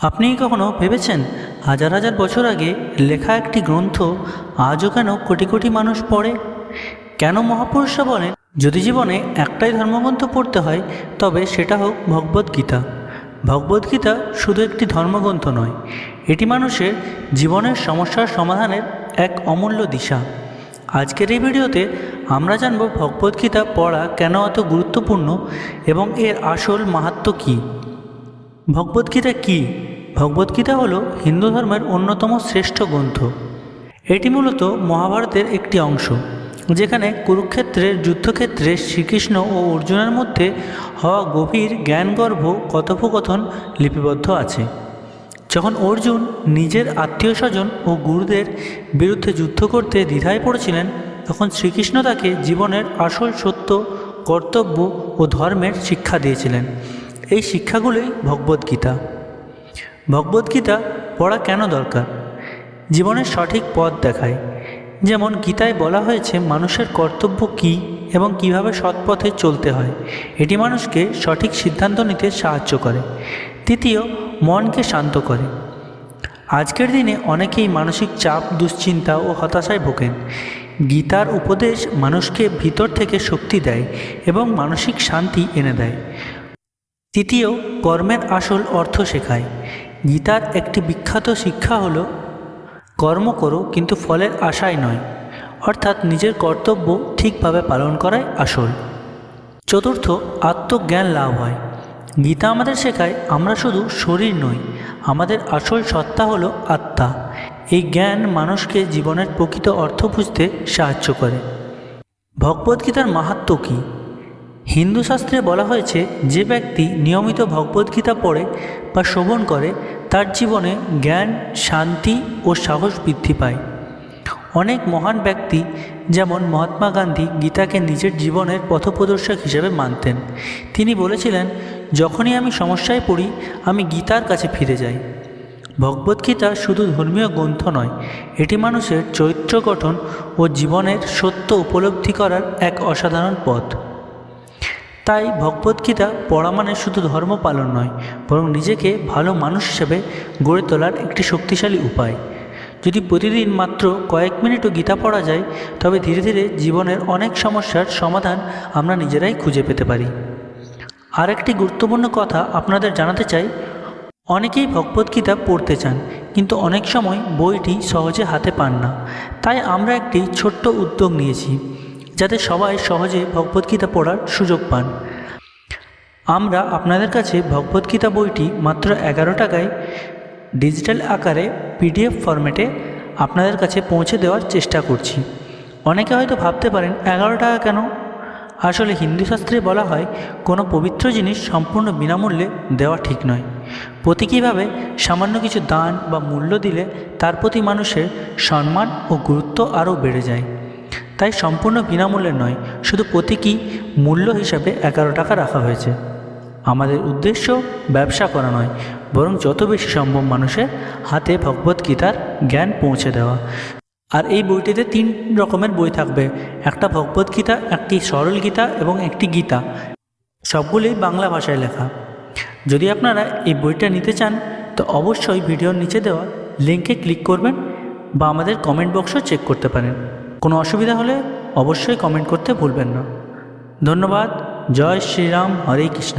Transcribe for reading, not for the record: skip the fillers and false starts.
আপনি কি কখনো ভেবেছেন হাজার হাজার বছর আগে লেখা একটি গ্রন্থ আজও কেন কোটি কোটি মানুষ পড়ে? কেন মহাপুরুষরা বলেন যদি জীবনে একটাই ধর্মগ্রন্থ পড়তে হয় তবে সেটা হোক ভগবদ্গীতা। ভগবদ্গীতা শুধু একটি ধর্মগ্রন্থ নয়, এটি মানুষের জীবনের সমস্যার সমাধানের এক অমূল্য দিশা। আজকের এই ভিডিওতে আমরা জানব ভগবদ্গীতা পড়া কেন এত গুরুত্বপূর্ণ এবং এর আসল মাহাত্ম্য কী। ভগবদ্গীতা কী? ভগবদ্গীতা হলো হিন্দু ধর্মের অন্যতম শ্রেষ্ঠ গ্রন্থ। এটি মূলত মহাভারতের একটি অংশ, যেখানে কুরুক্ষেত্রের যুদ্ধক্ষেত্রে শ্রীকৃষ্ণ ও অর্জুনের মধ্যে হওয়া গভীর জ্ঞানগর্ভ কথোপকথন লিপিবদ্ধ আছে। যখন অর্জুন নিজের আত্মীয় স্বজন ও গুরুদের বিরুদ্ধে যুদ্ধ করতে দ্বিধায় পড়েছিলেন, তখন শ্রীকৃষ্ণ তাকে জীবনের আসল সত্য, কর্তব্য ও ধর্মের শিক্ষা দিয়েছিলেন। এই শিক্ষাগুলোই ভগবদ্গীতা। ভগবদ্গীতা পড়া কেন দরকার? জীবনের সঠিক পথ দেখায়। যেমন গীতায় বলা হয়েছে মানুষের কর্তব্য কী এবং কিভাবে সৎপথে চলতে হয়। এটি মানুষকে সঠিক সিদ্ধান্ত নিতে সাহায্য করে। তৃতীয়, মনকে শান্ত করে। আজকের দিনে অনেকেই মানসিক চাপ, দুশ্চিন্তা ও হতাশায় ভোগেন। গীতার উপদেশ মানুষকে ভিতর থেকে শক্তি দেয় এবং মানসিক শান্তি এনে দেয়। তৃতীয়, কর্মের আসল অর্থ শেখায়। গীতার একটি বিখ্যাত শিক্ষা হলো কর্ম করো কিন্তু ফলের আশায় নয়, অর্থাৎ নিজের কর্তব্য ঠিকভাবে পালন করাই আসল। চতুর্থ, আত্মজ্ঞান লাভ হয়। গীতা আমাদের শেখায় আমরা শুধু শরীর নই, আমাদের আসল সত্তা হলো আত্মা। এই জ্ঞান মানুষকে জীবনের প্রকৃত অর্থ বুঝতে সাহায্য করে। ভগবদ্গীতার মাহাত্ম্য কী? হিন্দু শাস্ত্রে বলা হয়েছে যে ব্যক্তি নিয়মিত ভগবদ্গীতা পড়ে বা শ্রবণ করে তার জীবনে জ্ঞান, শান্তি ও সাহস বৃদ্ধি পায়। অনেক মহান ব্যক্তি যেমন মহাত্মা গান্ধী গীতাকে নিজের জীবনের পথপ্রদর্শক হিসেবে মানতেন। তিনি বলেছিলেন, যখনই আমি সমস্যায় পড়ি আমি গীতার কাছে ফিরে যাই। ভগবদ্গীতা শুধু ধর্মীয় গ্রন্থ নয়, এটি মানুষের চরিত্র গঠন ও জীবনের সত্য উপলব্ধি করার এক অসাধারণ পথ। তাই ভগবদ্গীতা পড়া মানে শুধু ধর্ম পালন নয়, বরং নিজেকে ভালো মানুষ হিসেবে গড়ে তোলার একটি শক্তিশালী উপায়। যদি প্রতিদিন মাত্র কয়েক মিনিটও গীতা পড়া যায়, তবে ধীরে ধীরে জীবনের অনেক সমস্যার সমাধান আমরা নিজেরাই খুঁজে পেতে পারি। আর একটি গুরুত্বপূর্ণ কথা আপনাদের জানাতে চাই, অনেকেই ভগবদ্গীতা পড়তে চান কিন্তু অনেক সময় বইটি সহজে হাতে পান না। তাই আমরা একটি ছোট্ট উদ্যোগ নিয়েছি যাতে সবাই সহজে ভগবদ্গীতা পড়ার সুযোগ পান। আমরা আপনাদের কাছে ভগবদ্গীতা বইটি মাত্র 11 টাকায় ডিজিটাল আকারে PDF ফরম্যাটে আপনাদের কাছে পৌঁছে দেওয়ার চেষ্টা করছি। অনেকে হয়তো ভাবতে পারেন 11 টাকা কেন? আসলে হিন্দু শাস্ত্রে বলা হয় কোনো পবিত্র জিনিস সম্পূর্ণ বিনামূল্যে দেওয়া ঠিক নয়। প্রতীকীভাবে সামান্য কিছু দান বা মূল্য দিলে তার প্রতি মানুষের সম্মান ও গুরুত্ব আরও বেড়ে যায়। তাই সম্পূর্ণ বিনামূল্যে নয়, শুধু প্রতীকী মূল্য হিসাবে 11 টাকা রাখা হয়েছে। আমাদের উদ্দেশ্য ব্যবসা করা নয়, বরং যত বেশি সম্ভব মানুষের হাতে ভগবদ্গীতার জ্ঞান পৌঁছে দেওয়া। আর এই বইটিতে 3 রকমের বই থাকবে, একটা ভগবদ্গীতা, একটি সরল গীতা এবং একটি গীতা। সবগুলোই বাংলা ভাষায় লেখা। যদি আপনারা এই বইটা নিতে চান তো অবশ্যই ভিডিওর নিচে দেওয়া লিঙ্কে ক্লিক করবেন বা আমাদের কমেন্ট বক্সও চেক করতে পারেন। কোনো অসুবিধা হলে অবশ্যই কমেন্ট করতে ভুলবেন না। ধন্যবাদ। জয় শ্রীরাম, হরে কৃষ্ণ।